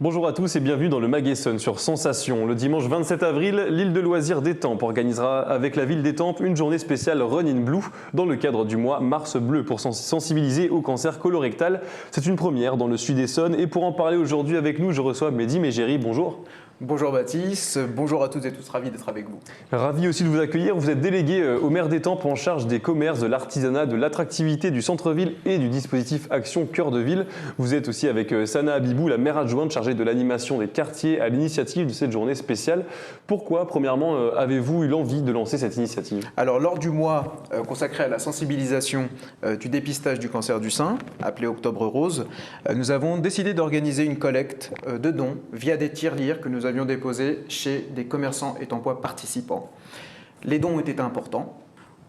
Bonjour à tous et bienvenue dans le Mag Essonne sur Sensation. Le dimanche 27 avril, l'île de loisirs d'Étampes organisera avec la ville d'Étampes une journée spéciale Run in Blue dans le cadre du mois Mars Bleu pour sensibiliser au cancer colorectal. C'est une première dans le sud Essonne et pour en parler aujourd'hui avec nous, je reçois Mehdi Mégéry. Bonjour. Bonjour Baptiste, bonjour à toutes et tous, ravi d'être avec vous. Ravi aussi de vous accueillir. Vous êtes délégué au maire d'Étampes en charge des commerces, de l'artisanat, de l'attractivité du centre-ville et du dispositif Action Cœur de Ville. Vous êtes aussi avec Sana Habibou, la maire adjointe chargée de l'animation des quartiers à l'initiative de cette journée spéciale. Pourquoi, premièrement, avez-vous eu l'envie de lancer cette initiative? Alors lors du mois consacré à la sensibilisation du dépistage du cancer du sein, appelé Octobre Rose, nous avons décidé d'organiser une collecte de dons via des tirelires que nous avions déposés chez des commerçants étampois participants. Les dons ont été importants,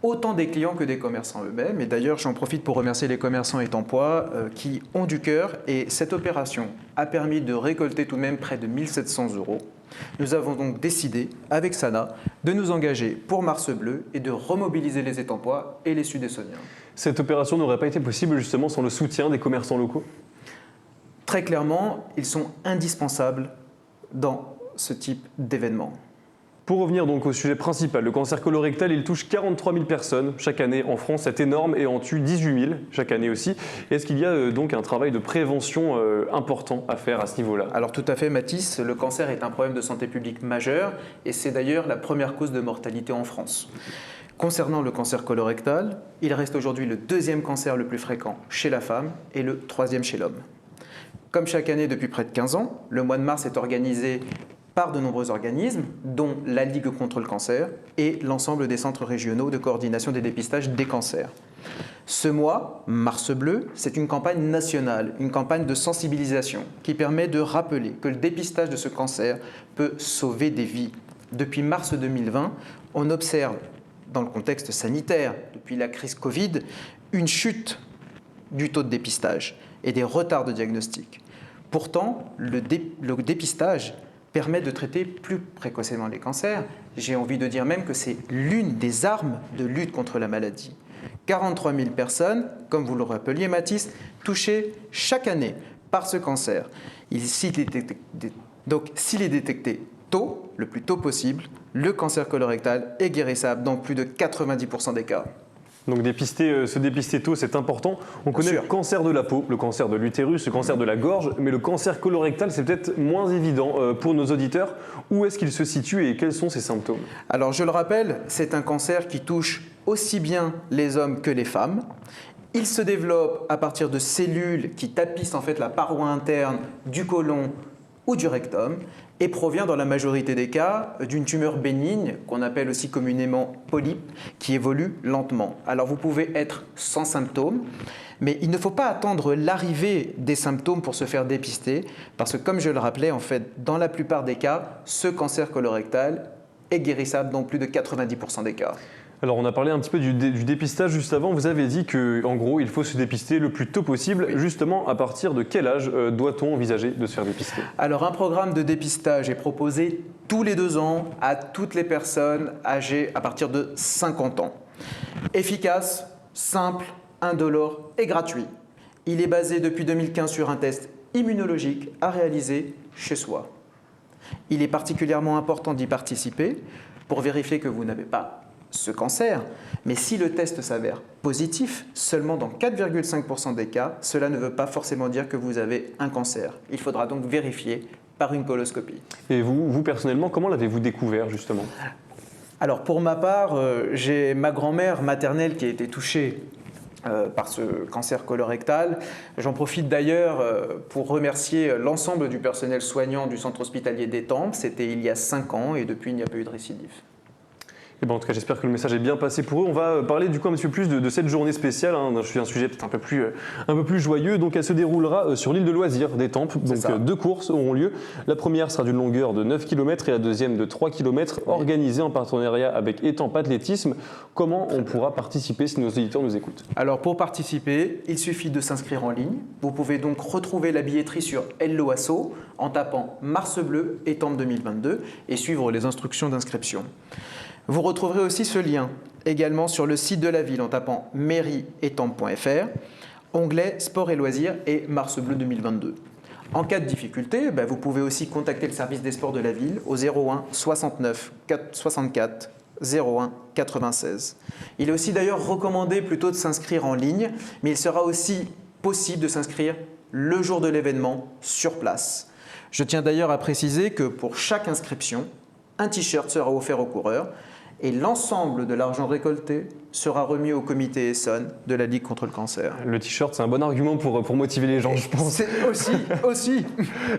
autant des clients que des commerçants eux-mêmes. Et d'ailleurs, j'en profite pour remercier les commerçants étampois qui ont du cœur. Et cette opération a permis de récolter tout de même près de 1 700 €. Nous avons donc décidé, avec Sana, de nous engager pour Mars Bleu et de remobiliser les étampois et les sud-essoniens. Cette opération n'aurait pas été possible justement sans le soutien des commerçants locaux? Très clairement, ils sont indispensables dans ce type d'événement. Pour revenir donc au sujet principal, le cancer colorectal, il touche 43 000 personnes chaque année en France, c'est énorme, et en tue 18 000 chaque année aussi. Est-ce qu'il y a donc un travail de prévention important à faire à ce niveau-là? Alors tout à fait Mathis, le cancer est un problème de santé publique majeur et c'est d'ailleurs la première cause de mortalité en France. Concernant le cancer colorectal, il reste aujourd'hui le deuxième cancer le plus fréquent chez la femme et le troisième chez l'homme. Comme chaque année depuis près de 15 ans, le mois de mars est organisé par de nombreux organismes, dont la Ligue contre le cancer et l'ensemble des centres régionaux de coordination des dépistages des cancers. Ce mois, Mars Bleu, c'est une campagne nationale, une campagne de sensibilisation qui permet de rappeler que le dépistage de ce cancer peut sauver des vies. Depuis mars 2020, on observe, dans le contexte sanitaire, depuis la crise Covid, une chute du taux de dépistage et des retards de diagnostic. Pourtant, le dépistage permet de traiter plus précocement les cancers. J'ai envie de dire même que c'est l'une des armes de lutte contre la maladie. 43 000 personnes, comme vous le rappeliez Mathis, touchées chaque année par ce cancer. Donc, s'il est détecté tôt, le plus tôt possible, le cancer colorectal est guérissable dans plus de 90% des cas. Donc se dépister tôt, c'est important. On connaît le cancer de la peau, le cancer de l'utérus, le cancer de la gorge, mais le cancer colorectal, c'est peut-être moins évident pour nos auditeurs. Où est-ce qu'il se situe et quels sont ses symptômes? Alors je le rappelle, c'est un cancer qui touche aussi bien les hommes que les femmes. Il se développe à partir de cellules qui tapissent en fait la paroi interne du côlon ou du rectum et provient dans la majorité des cas d'une tumeur bénigne qu'on appelle aussi communément polype qui évolue lentement. Alors vous pouvez être sans symptômes, mais il ne faut pas attendre l'arrivée des symptômes pour se faire dépister parce que comme je le rappelais, en fait, dans la plupart des cas, ce cancer colorectal est guérissable dans plus de 90% des cas. Alors on a parlé un petit peu du dépistage juste avant, vous avez dit qu'en gros il faut se dépister le plus tôt possible. Oui. Justement, à partir de quel âge doit-on envisager de se faire dépister? Alors un programme de dépistage est proposé tous les 2 ans à toutes les personnes âgées à partir de 50 ans. Efficace, simple, indolore et gratuit. Il est basé depuis 2015 sur un test immunologique à réaliser chez soi. Il est particulièrement important d'y participer pour vérifier que vous n'avez pas ce cancer, mais si le test s'avère positif, seulement dans 4,5% des cas, cela ne veut pas forcément dire que vous avez un cancer. Il faudra donc vérifier par une coloscopie. Et vous personnellement, comment l'avez-vous découvert justement? Alors pour ma part, j'ai ma grand-mère maternelle qui a été touchée par ce cancer colorectal. J'en profite d'ailleurs pour remercier l'ensemble du personnel soignant du centre hospitalier d'Étampes. C'était il y a 5 ans et depuis il n'y a pas eu de récidive. Et ben en tout cas, j'espère que le message est bien passé pour eux. On va parler du coup un petit peu plus de cette journée spéciale, un sujet peut-être un peu plus joyeux. Donc elle se déroulera sur l'île de loisirs d'Étampes. Donc 2 courses auront lieu. La première sera d'une longueur de 9 km et la deuxième de 3 km, organisée en partenariat avec Étampes Athlétisme. Comment on pourra participer si nos auditeurs nous écoutent? Alors pour participer, il suffit de s'inscrire en ligne. Vous pouvez donc retrouver la billetterie sur Hello Asso en tapant Mars Bleu Étampes 2022 et suivre les instructions d'inscription. Vous retrouverez aussi ce lien également sur le site de la ville en tapant mairie-étampes.fr, onglet Sport et loisirs et Mars Bleu 2022. En cas de difficulté, vous pouvez aussi contacter le service des sports de la ville au 01 69 64 01 96. Il est aussi d'ailleurs recommandé plutôt de s'inscrire en ligne, mais il sera aussi possible de s'inscrire le jour de l'événement sur place. Je tiens d'ailleurs à préciser que pour chaque inscription, un t-shirt sera offert aux coureurs et l'ensemble de l'argent récolté sera remis au comité Essonne de la Ligue contre le cancer. Le t-shirt, c'est un bon argument pour motiver les gens, je pense. C'est aussi.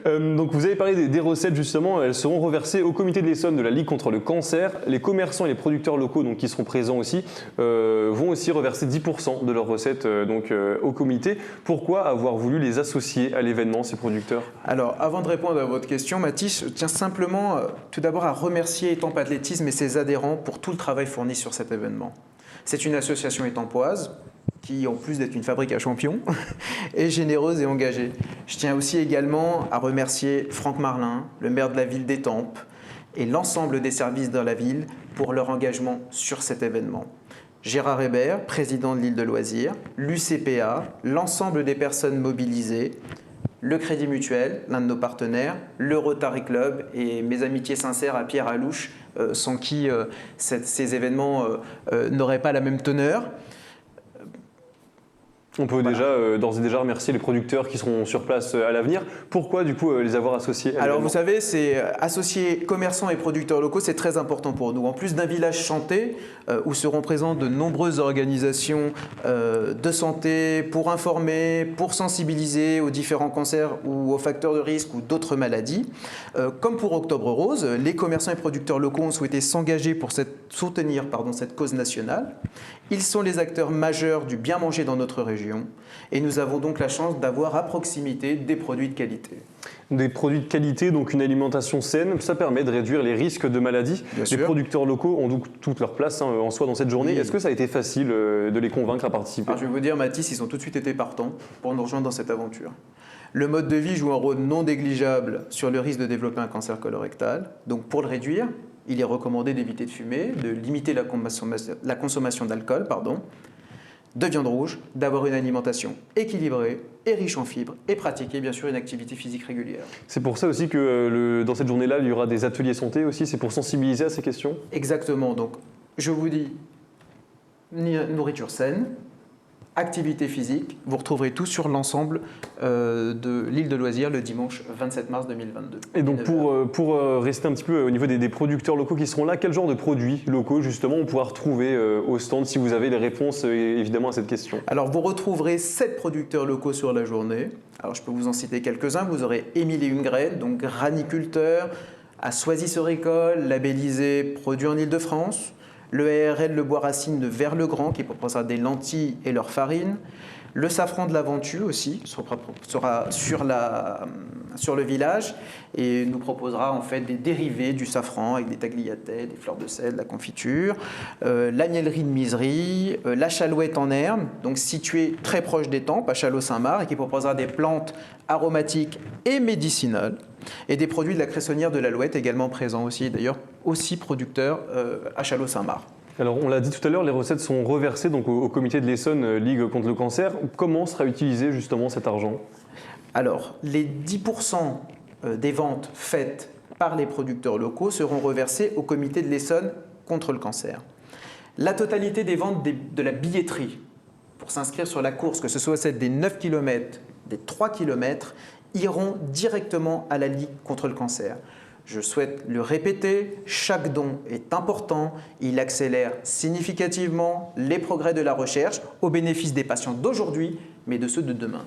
Donc vous avez parlé des recettes justement, elles seront reversées au comité de l'Essonne de la Ligue contre le cancer. Les commerçants et les producteurs locaux donc, qui seront présents aussi vont aussi reverser 10% de leurs recettes au comité. Pourquoi avoir voulu les associer à l'événement, ces producteurs? Alors avant de répondre à votre question, Mathis, je tiens simplement tout d'abord à remercier Étampes Athlétisme et ses adhérents pour tout le travail fourni sur cet événement. C'est une association étampoise qui, en plus d'être une fabrique à champions, est généreuse et engagée. Je tiens aussi également à remercier Franck Marlin, le maire de la ville d'Étampes, et l'ensemble des services de la ville pour leur engagement sur cet événement. Gérard Hébert, président de l'île de loisirs, l'UCPA, l'ensemble des personnes mobilisées, le Crédit Mutuel, l'un de nos partenaires, le Rotary Club et mes amitiés sincères à Pierre Alouche, sans qui ces événements n'auraient pas la même teneur. On peut d'ores et déjà remercier les producteurs qui seront sur place à l'avenir. Pourquoi du coup les avoir associés à Alors vous savez, c'est associer commerçants et producteurs locaux, c'est très important pour nous. En plus d'un village chanté où seront présentes de nombreuses organisations de santé pour informer, pour sensibiliser aux différents cancers ou aux facteurs de risque ou d'autres maladies. Comme pour Octobre Rose, les commerçants et producteurs locaux ont souhaité s'engager pour soutenir cette cause nationale. Ils sont les acteurs majeurs du bien manger dans notre région et nous avons donc la chance d'avoir à proximité des produits de qualité. Des produits de qualité, donc une alimentation saine, ça permet de réduire les risques de maladies. Les producteurs locaux ont donc toute leur place en soi dans cette journée. Oui. Est-ce que ça a été facile de les convaincre à participer? Alors, je vais vous dire, Mathis, ils ont tout de suite été partants pour nous rejoindre dans cette aventure. Le mode de vie joue un rôle non négligeable sur le risque de développer un cancer colorectal. Donc pour le réduire, il est recommandé d'éviter de fumer, de limiter la consommation d'alcool, de viande rouge, d'avoir une alimentation équilibrée et riche en fibres et pratiquer bien sûr une activité physique régulière. C'est pour ça aussi que dans cette journée-là, il y aura des ateliers santé aussi, c'est pour sensibiliser à ces questions? Exactement, donc je vous dis nourriture saine, activité physique, vous retrouverez tout sur l'ensemble de l'île de loisirs le dimanche 27 mars 2022. Et donc pour rester un petit peu au niveau des producteurs locaux qui seront là, quel genre de produits locaux justement on pourra retrouver au stand si vous avez les réponses évidemment à cette question? Alors vous retrouverez 7 producteurs locaux sur la journée. Alors je peux vous en citer quelques-uns. Vous aurez Émile et Ungraine, donc graniculteur à Soisy-sur-École, labellisé produit en Île-de-France. Le ARL Le Bois Racine de Vers-le-Grand qui proposera des lentilles et leur farine. Le safran de la Ventoux aussi sera sur le village et nous proposera en fait des dérivés du safran avec des tagliatelles, des fleurs de sel, de la confiture. L'agnellerie de Misery, la Chalouette en herbe, donc située très proche d'Étampes, à Châlons-Saint-Marc, et qui proposera des plantes aromatiques et médicinales. Et des produits de la cressonnière de l'Alouette également présents aussi, d'ailleurs aussi producteurs à Châlons-Saint-Marc. Alors on l'a dit tout à l'heure, les recettes sont reversées donc, au comité de l'Essonne Ligue contre le cancer. Comment sera utilisé justement cet argent? Alors les 10% des ventes faites par les producteurs locaux seront reversées au comité de l'Essonne contre le cancer. La totalité des ventes de la billetterie pour s'inscrire sur la course, que ce soit celle des 9 km, des 3 km, iront directement à la Ligue contre le cancer. Je souhaite le répéter, chaque don est important, il accélère significativement les progrès de la recherche au bénéfice des patients d'aujourd'hui, mais de ceux de demain.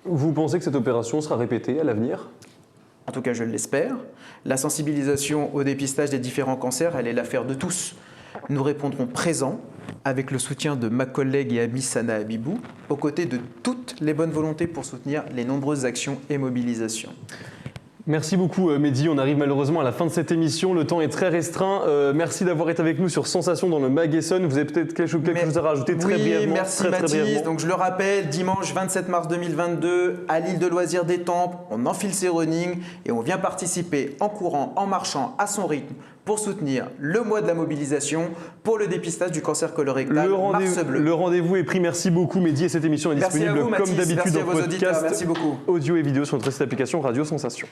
Vous pensez que cette opération sera répétée à l'avenir? En tout cas, je l'espère. La sensibilisation au dépistage des différents cancers, elle est l'affaire de tous. Nous répondrons présents avec le soutien de ma collègue et amie Sana Abibou, aux côtés de toutes les bonnes volontés pour soutenir les nombreuses actions et mobilisations. Merci beaucoup Mehdi, on arrive malheureusement à la fin de cette émission, le temps est très restreint. Merci d'avoir été avec nous sur Sensation dans le Mag Essonne. Vous avez peut-être quelque chose à rajouter très brièvement? Merci très Mathis. brièvement. Donc je le rappelle, dimanche 27 mars 2022 à l'île de loisirs des Tempes, on enfile ses running et on vient participer en courant, en marchant à son rythme pour soutenir le mois de la mobilisation pour le dépistage du cancer colorectal Mars Bleu. Le rendez-vous est pris, merci beaucoup Mehdi et cette émission est disponible Merci à vous, comme Mathis. d'habitude Merci en à vos auditeurs. podcast, Merci beaucoup. audio et vidéo sur notre site d'application Radio Sensation.